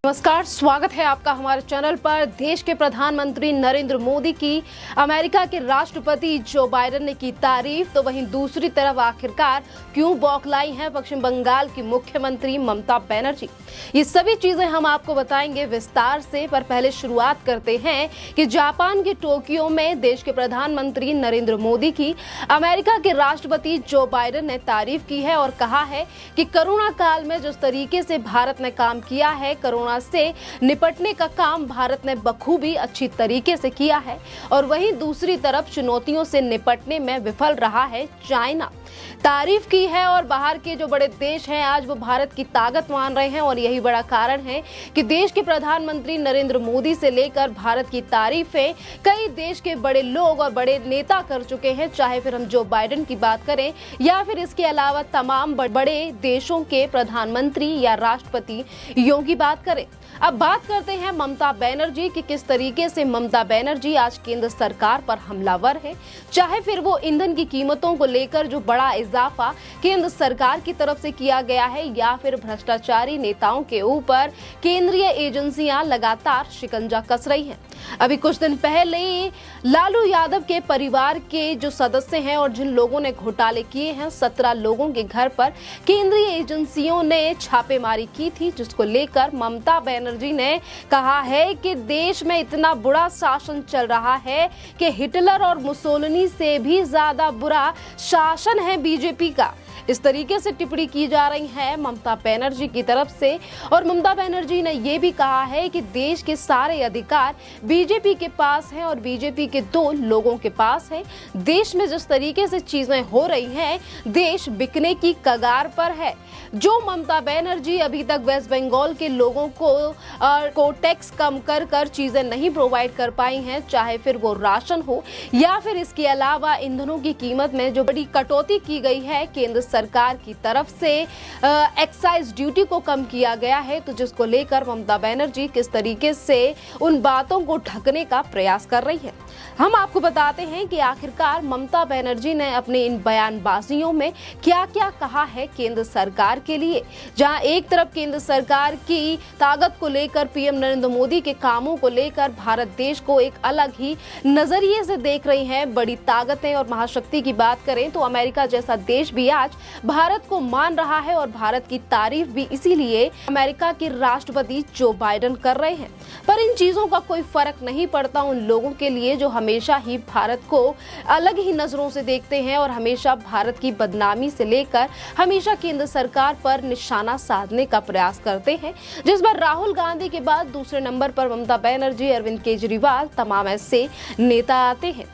नमस्कार, स्वागत है आपका हमारे चैनल पर। देश के प्रधानमंत्री नरेंद्र मोदी की अमेरिका के राष्ट्रपति जो बाइडेन ने की तारीफ, तो वहीं दूसरी तरफ आखिरकार क्यों बौखलाई हैं पश्चिम बंगाल की मुख्यमंत्री ममता बनर्जी। ये सभी चीजें हम आपको बताएंगे विस्तार से, पर पहले शुरुआत करते हैं कि जापान के टोक्यो में देश के प्रधानमंत्री नरेंद्र मोदी की अमेरिका के राष्ट्रपति जो बाइडेन ने तारीफ की है और कहा है कि कोरोना काल में जिस तरीके से भारत ने काम किया है, कोरोना से निपटने का काम भारत ने बखूबी अच्छी तरीके से किया है, और वहीं दूसरी तरफ चुनौतियों से निपटने में विफल रहा है चाइना। तारीफ की है और बाहर के जो बड़े देश हैं आज वो भारत की ताकत मान रहे हैं, और यही बड़ा कारण है कि देश के प्रधानमंत्री नरेंद्र मोदी से लेकर भारत की तारीफें कई देश के बड़े लोग और बड़े नेता कर चुके हैं, चाहे फिर हम जो बाइडेन की बात करें या फिर इसके अलावा तमाम बड़े देशों के प्रधानमंत्री या राष्ट्रपति यों की बात करें। अब बात करते हैं ममता बनर्जी की, किस तरीके से ममता बनर्जी आज केंद्र सरकार पर हमलावर है, चाहे फिर वो ईंधन की कीमतों को लेकर जो बड़ा इजाफा केंद्र सरकार की तरफ से किया गया है, या फिर भ्रष्टाचारी नेताओं के ऊपर केंद्रीय एजेंसियां लगातार शिकंजा कस रही हैं। अभी कुछ दिन पहले लालू यादव के परिवार के जो सदस्य हैं और जिन लोगों ने घोटाले किए हैं, 17 लोगों के घर पर केंद्रीय एजेंसियों ने छापेमारी की थी, जिसको लेकर ममता बनर्जी ने कहा है कि देश में इतना बुरा शासन चल रहा है कि हिटलर और मुसोलिनी से भी ज्यादा बुरा शासन है बीजेपी का। इस तरीके से टिप्पणी की जा रही है ममता बनर्जी की तरफ से, और ममता बनर्जी ने यह भी कहा है कि देश के सारे अधिकार बीजेपी के पास हैं और बीजेपी के 2 लोगों के पास है। देश में जिस तरीके से चीजें हो रही हैं, देश बिकने की कगार पर है। जो ममता बनर्जी अभी तक वेस्ट बंगाल के लोगों को टैक्स कम कर चीजें नहीं प्रोवाइड कर पाई हैं, चाहे फिर वो राशन हो या फिर इसके अलावा ईंधनों की कीमत में जो बड़ी कटौती की गई है केंद्र सरकार की तरफ से, एक्साइज ड्यूटी को कम किया गया है, तो जिसको लेकर ममता बनर्जी किस तरीके से उन बातों को ढकने का प्रयास कर रही है। हम आपको बताते हैं कि आखिरकार ममता बनर्जी ने अपने इन बयानबाजियों में क्या क्या कहा है केंद्र सरकार के लिए। जहां एक तरफ केंद्र सरकार की ताकत को लेकर, पीएम नरेंद्र मोदी के कामों को लेकर भारत देश को एक अलग ही नजरिए से देख रही हैं, बड़ी ताकतें और महाशक्ति की बात करें तो अमेरिका जैसा देश भी आज भारत को मान रहा है, और भारत की तारीफ भी इसीलिए अमेरिका के राष्ट्रपति जो बाइडेन कर रहे हैं। पर इन चीजों का कोई फर्क नहीं पड़ता उन लोगों के लिए जो हमेशा ही भारत को अलग ही नजरों से देखते हैं और हमेशा भारत की बदनामी से लेकर हमेशा केंद्र सरकार पर निशाना साधने का प्रयास करते हैं। जिस बार राहुल गांधी के बाद दूसरे नंबर पर ममता बनर्जी, अरविंद केजरीवाल, तमाम ऐसे नेता आते हैं।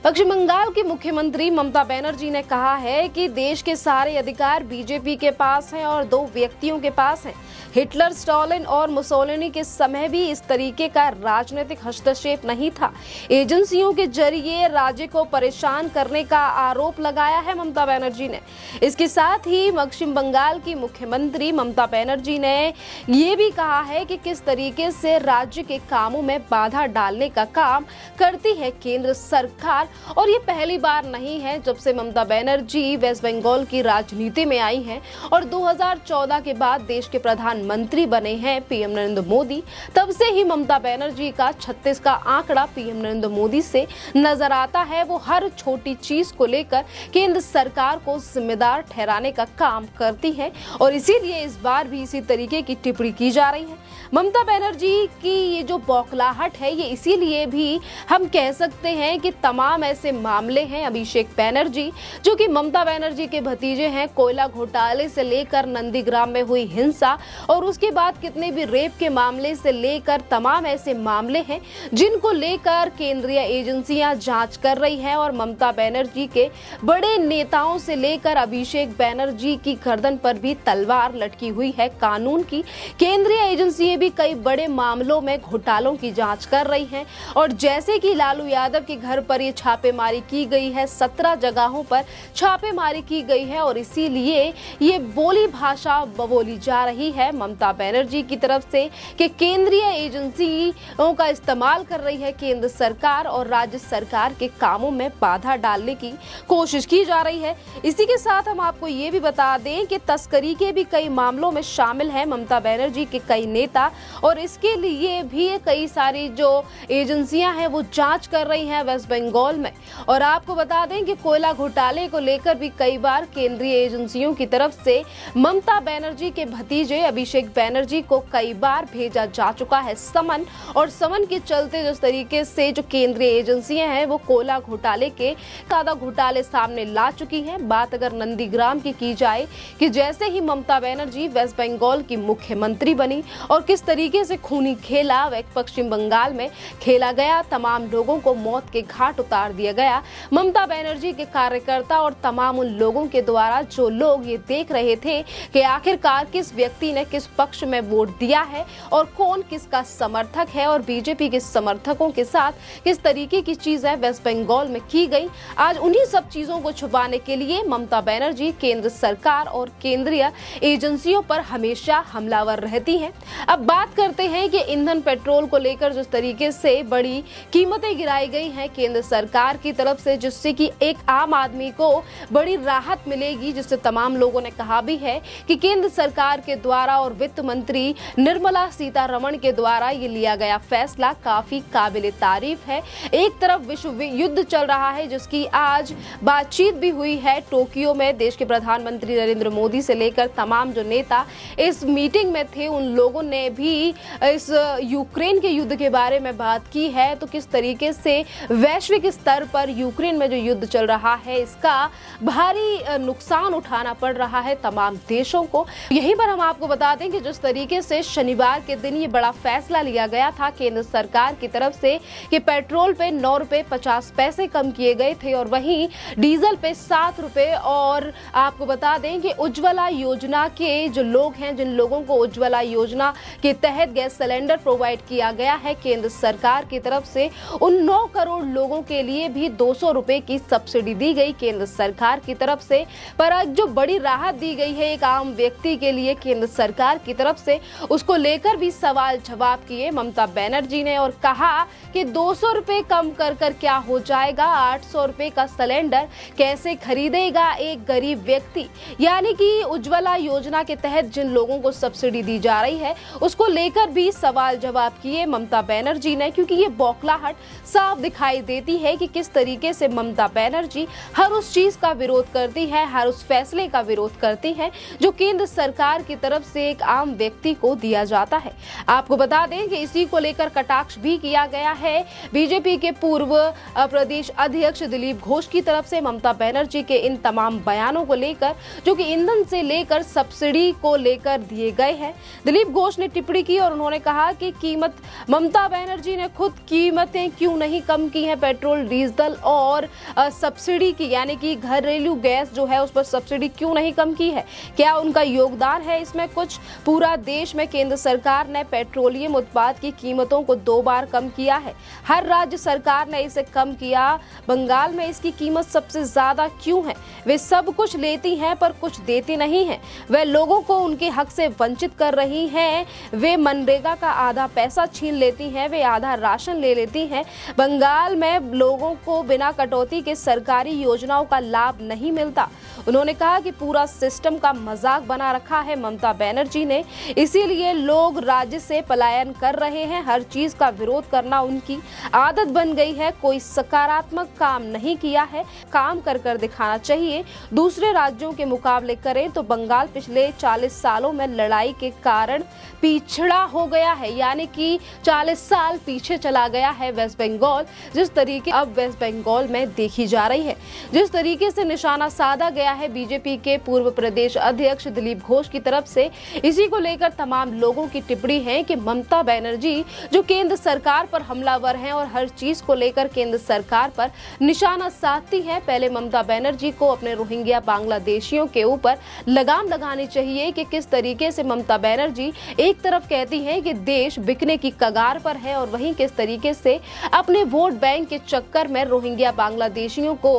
पश्चिम बंगाल की मुख्यमंत्री ममता बनर्जी ने कहा है कि देश के सारे अधिकार बीजेपी के पास हैं और 2 व्यक्तियों के पास हैं। हिटलर, स्टालिन और मुसोलिनी के समय भी इस तरीके का राजनीतिक हस्तक्षेप नहीं था। एजेंसियों के जरिए राज्य को परेशान करने का आरोप लगाया है ममता बनर्जी ने। इसके साथ ही पश्चिम बंगाल की मुख्यमंत्री ममता बनर्जी ने ये भी कहा है कि किस तरीके से राज्य के कामों में बाधा डालने का काम करती है केंद्र सरकार, और ये पहली बार नहीं है जब से ममता बनर्जी वेस्ट बंगाल की राजनीति में आई हैं, और 2014 के बाद देश के प्रधानमंत्री बने हैं पीएम नरेंद्र मोदी। तब से ही ममता बनर्जी का 36 का आंकड़ा पीएम नरेंद्र मोदी से नजर आता है। वो हर छोटी चीज को लेकर केंद्र सरकार को जिम्मेदार ठहराने का काम करती है, और इसीलिए इस बार भी इसी तरीके की टिप्पणी की जा रही है। ममता बनर्जी की ये जो बौखलाहट है, ये इसीलिए भी हम कह सकते हैं कि तमाम ऐसे मामले हैं। अभिषेक बनर्जी जो कि ममता बनर्जी के भतीजे हैं, कोयला घोटाले से लेकर नंदीग्राम में हुई हिंसा और उसके बाद कितने भी रेप के मामले से लेकर तमाम ऐसे मामले हैं जिनको लेकर केंद्रीय एजेंसियां जांच कर रही हैं, और ममता बनर्जी के बड़े नेताओं से लेकर अभिषेक बनर्जी की गर्दन पर भी तलवार लटकी हुई है कानून की। केंद्रीय एजेंसियां भी कई बड़े मामलों में घोटालों की जांच कर रही हैं, और जैसे कि लालू यादव के घर पर पर ये छापेमारी की गई है, 17 जगहों पर छापेमारी की गई है और इसीलिए ये बोली भाषा बोली जा रही है ममता बनर्जी की तरफ से कि केंद्रीय एजेंसियों का इस्तेमाल कर रही है केंद्र सरकार और राज्य सरकार के कामों में बाधा डालने की कोशिश की जा रही है। इसी के साथ हम आपको ये भी बता दें कि तस्करी के भी कई मामलों में शामिल हैं ममता बनर्जी के कई नेता और इसके लिए भी कई सारी जो एजेंसियां हैं वो जांच कर रही हैं वेस्ट बंगाल में। और आपको बता दें कि कोयला घोटाले को लेकर भी कई बार केंद्रीय एजेंसियों की तरफ से ममता बनर्जी के भतीजे अभिषेक बनर्जी को कई बार भेजा जा चुका है समन, और समन के चलते जिस तरीके से जो केंद्रीय एजेंसियां हैं वो कोयला घोटाले के ज्यादा घोटाले सामने ला चुकी हैं। बात अगर नंदीग्राम की जाए कि जैसे ही ममता बनर्जी वेस्ट बंगाल की मुख्यमंत्री बनी और किस तरीके से खूनी खेला पश्चिम बंगाल में खेला गया, तमाम लोगों को मौत के घाट उतार दिया गया। ममता बनर्जी के कार्यकर्ता और तमाम उन लोगों के द्वारा जो लोग ये देख रहे थे कि आखिरकार किस व्यक्ति ने किस पक्ष में वोट दिया है और कौन किसका समर्थक है और बीजेपी के समर्थकों के साथ किस तरीके की चीजें वेस्ट बंगाल में की गई, आज उन्हीं सब चीजों को छुपाने के लिए ममता बनर्जी केंद्र सरकार और केंद्रीय एजेंसियों पर हमेशा हमलावर रहती हैं। अब बात करते हैं कि ईंधन पेट्रोल को लेकर जिस तरीके से बड़ी कीमतें गिराई गई हैं केंद्र सरकार की तरफ से, जिससे कि एक आम आदमी को बड़ी राहत मिलेगी, जिससे तमाम लोगों ने कहा भी है कि केंद्र सरकार के द्वारा और वित्त मंत्री निर्मला सीतारमण के द्वारा ये लिया गया फैसला काफी काबिले तारीफ है। एक तरफ विश्व युद्ध चल रहा है जिसकी आज बातचीत भी हुई है टोक्यो में, देश के प्रधानमंत्री नरेंद्र मोदी से लेकर तमाम जो नेता इस मीटिंग में थे उन लोगों ने भी इस यूक्रेन के युद्ध के बारे में बात की है। तो किस तरीके से वैश्विक स्तर पर यूक्रेन में जो युद्ध चल रहा है इसका भारी नुकसान उठाना पड़ रहा है तमाम देशों को। यहीं पर हम आपको बता दें कि जिस तरीके से शनिवार के दिन ये बड़ा फैसला लिया गया था केंद्र सरकार की तरफ से कि पेट्रोल पे 9 रुपए 50 पैसे कम किए गए थे और वहीं डीजल पे 7 रुपए, और आपको बता दें कि उज्ज्वला योजना के जो लोग हैं, जिन लोगों को उज्ज्वला योजना के तहत गैस सिलेंडर प्रोवाइड किया गया है केंद्र सरकार की तरफ से, उन 9 करोड़ लोगों के लिए भी 200 रुपए की सब्सिडी दी गई केंद्र सरकार की तरफ से। पर आज जो बड़ी राहत दी गई है एक आम व्यक्ति के लिए केंद्र सरकार की तरफ से, उसको लेकर भी सवाल जवाब किए ममता बनर्जी ने और कहा कि 200 रुपए कम कर क्या हो जाएगा, 800 रुपए का सिलेंडर कैसे खरीदेगा एक गरीब व्यक्ति। यानी कि उज्ज्वला योजना के तहत जिन लोगों को सब्सिडी दी जा रही है उसको लेकर भी सवाल जवाब किए ममता बनर्जी ने, क्योंकि ये बौखलाहट साफ दिखाई देती है कि किस तरीके से ममता बनर्जी हर उस चीज का विरोध करती है, हर उस फैसले का विरोध करती है जो केंद्र सरकार की तरफ से एक आम व्यक्ति को दिया जाता है। आपको बता दें कि इसी को लेकर कटाक्ष भी किया गया है बीजेपी के पूर्व प्रदेश अध्यक्ष दिलीप घोष की तरफ से ममता बनर्जी के इन तमाम बयानों को लेकर जो कि ईंधन से लेकर सब्सिडी को लेकर दिए गए हैं। दिलीप घोष ने टिप्पणी की और उन्होंने कहा कि कीमत ममता बनर्जी ने खुद कीमतें क्यों नहीं कम की हैं पेट्रोल डीजल और सब्सिडी की, यानी कि घरेलू गैस जो है उस पर सब्सिडी क्यों नहीं कम की है, क्या उनका योगदान है इसमें कुछ। पूरा देश में केंद्र सरकार ने पेट्रोलियम उत्पाद की कीमतों को 2 बार कम किया है, हर राज्य सरकार ने इसे कम किया। बंगाल में इसकी कीमत सबसे ज्यादा क्यों है, वे सब कुछ लेती हैं पर कुछ देती नहीं हैं, वे लोगों को उनके हक से वंचित कर रही हैं, वे मनरेगा का आधा पैसा छीन लेती हैं, वे आधा राशन ले लेती हैं। बंगाल में लोगों को बिना कटौती के सरकारी योजनाओं का लाभ नहीं मिलता। उन्होंने कहा कि पूरा सिस्टम का मजाक बना रखा है ममता बनर्जी ने, इसीलिए लोग राज्य से पलायन कर रहे हैं, हर चीज का विरोध करना उनकी आदत बन गई है। कोई सकारात्मक काम नहीं किया है, काम कर दिखाना चाहिए। दूसरे राज्यों के मुकाबले करें तो बंगाल पिछले 40 सालों में लड़ाई के कारण पिछड़ा हो गया है, यानी कि 40 साल पीछे चला गया है वेस्ट बंगाल। जिस तरीके अब वेस्ट बंगाल में देखी जा रही है, जिस तरीके से निशाना साधा गया है बीजेपी के पूर्व प्रदेश अध्यक्ष दिलीप घोष की तरफ से, इसी को लेकर तमाम लोगों की टिप्पणी है कि ममता बनर्जी जो केंद्र सरकार पर हमलावर हैं और हर चीज को लेकर केंद्र सरकार पर निशाना साधती है। पहले ममता बनर्जी को अपने रोहिंग्या बांग्लादेशियों के ऊपर लगाम लगानी चाहिए कि किस तरीके से ममता बनर्जी एक तरफ कहती है कि देश बिकने की कगार पर है और वहीं किस तरीके से अपने वोट बैंक के चक्कर में रोहिंग्या बांग्लादेशियों को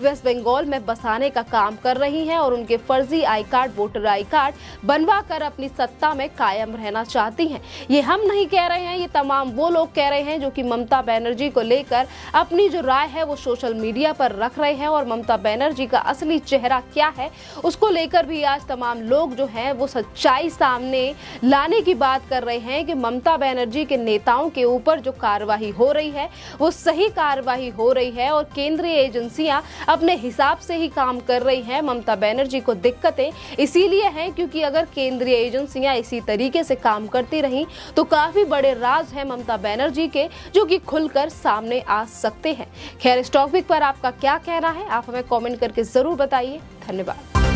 वेस्ट बंगाल में बसाने का काम कर रही हैं और उनके फर्जी I card, voter I card बनवा कर अपनी सत्ता में कायम रहना चाहती हैं। ये हम नहीं कह रहे हैं, ये तमाम वो लोग कह रहे हैं जो कि ममता बनर्जी को लेकर अपनी जो राय है वो सोशल मीडिया पर रख रहे हैं। और ममता बनर्जी का असली चेहरा क्या है उसको लेकर भी आज तमाम लोग जो हैं वो सच्चाई सामने लाने की बात कर रहे हैं कि ममता बनर्जी के नेताओं के ऊपर जो कार्रवाई हो रही है वो सही कार्रवाई हो रही है और केंद्रीय एजेंसियां अपने हिसाब से ही काम कर रही हैं। ममता बनर्जी को दिक्कतें इसीलिए हैं क्योंकि अगर केंद्रीय एजेंसियां इसी तरीके से काम करती रहीं तो काफी बड़े राज है ममता बनर्जी के जो कि खुलकर सामने आ सकते हैं। खैर, इस टॉपिक पर आपका क्या कहना है आप हमें कमेंट करके जरूर बताइए। धन्यवाद।